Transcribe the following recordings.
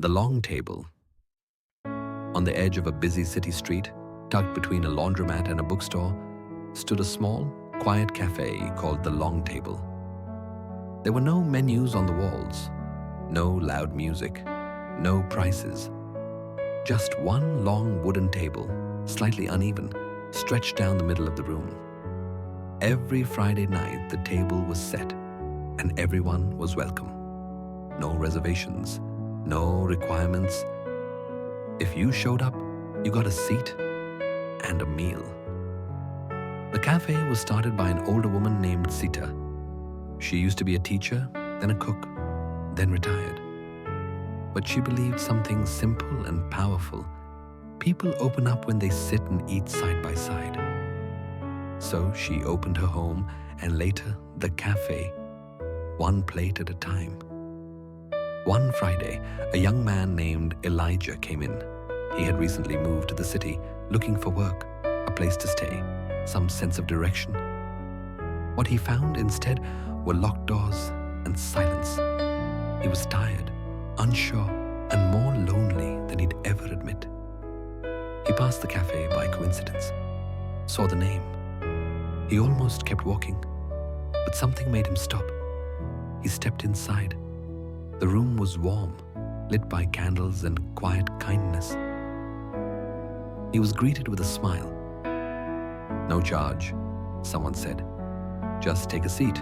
The long table. On the edge of a busy city street, tucked between a laundromat and a bookstore, stood a small, quiet cafe called The Long Table. There were no menus on the walls, no loud music, no prices. Just one long wooden table, slightly uneven, stretched down the middle of the room. Every Friday night, the table was set, and everyone was welcome. No reservations, no requirements. If you showed up, you got a seat and a meal. The cafe was started by an older woman named Sita. She used to be a teacher, then a cook, then retired. But she believed something simple and powerful. People open up when they sit and eat side by side. So she opened her home and later the cafe, one plate at a time. One Friday, a young man named Elijah came in. He had recently moved to the city looking for work, a place to stay, some sense of direction. What he found instead were locked doors and silence. He was tired, unsure, and more lonely than he'd ever admit. He passed the cafe by coincidence, saw the name. He almost kept walking, but something made him stop. He stepped inside. The room was warm, lit by candles and quiet kindness. He was greeted with a smile. "No charge," someone said. "Just take a seat."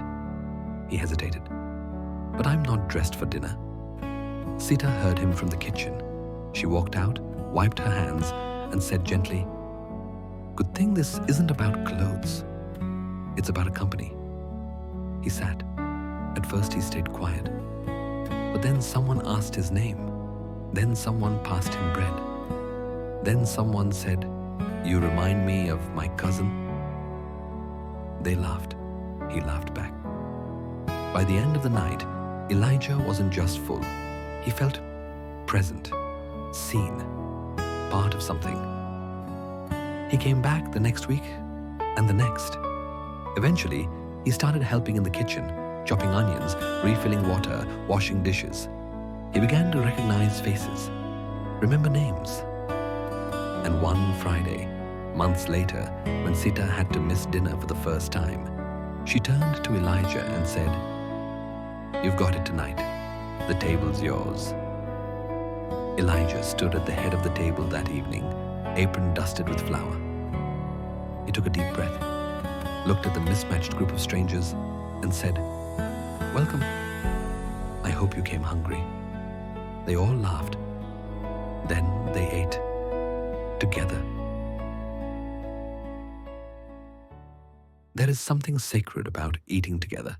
He hesitated. "But I'm not dressed for dinner." Sita heard him from the kitchen. She walked out, wiped her hands, and said gently, "Good thing this isn't about clothes. It's about a company." He sat. At first he stayed quiet. But then someone asked his name. Then someone passed him bread. Then someone said, "You remind me of my cousin." They laughed. He laughed back. By the end of the night, Elijah wasn't just full. He felt present, seen, part of something. He came back the next week and the next. Eventually, he started helping in the kitchen, chopping onions, refilling water, washing dishes. He began to recognize faces, remember names. And one Friday, months later, when Sita had to miss dinner for the first time, she turned to Elijah and said, "You've got it tonight. The table's yours." Elijah stood at the head of the table that evening, apron dusted with flour. He took a deep breath, looked at the mismatched group of strangers, and said, "Welcome. I hope you came hungry." They all laughed. Then they ate together. There is something sacred about eating together.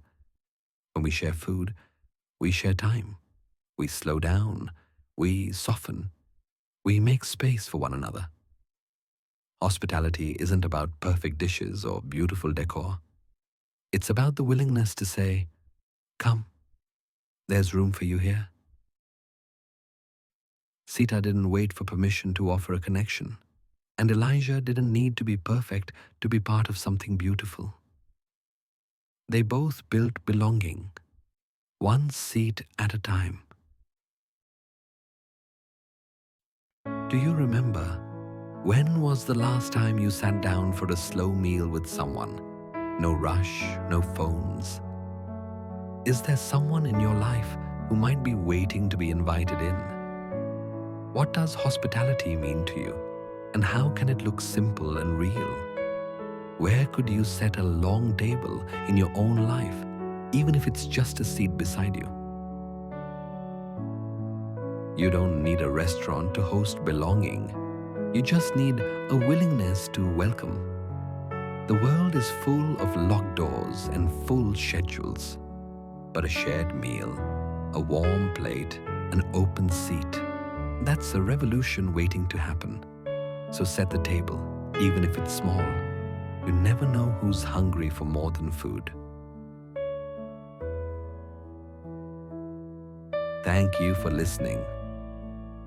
When we share food, we share time. We slow down. We soften. We make space for one another. Hospitality isn't about perfect dishes or beautiful decor. It's about the willingness to say, "Come, there's room for you here." Sita didn't wait for permission to offer a connection, and Elijah didn't need to be perfect to be part of something beautiful. They both built belonging, one seat at a time. Do you remember, when was the last time you sat down for a slow meal with someone? No rush, no phones. Is there someone in your life who might be waiting to be invited in? What does hospitality mean to you, and how can it look simple and real? Where could you set a long table in your own life, even if it's just a seat beside you? You don't need a restaurant to host belonging. You just need a willingness to welcome. The world is full of locked doors and full schedules, but a shared meal, a warm plate, an open seat, that's a revolution waiting to happen. So set the table, even if it's small. You never know who's hungry for more than food. Thank you for listening.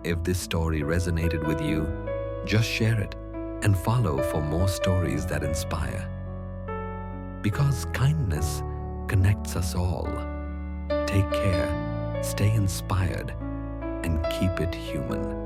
If this story resonated with you, just share it and follow for more stories that inspire. Because kindness connects us all. Take care, stay inspired, and keep it human.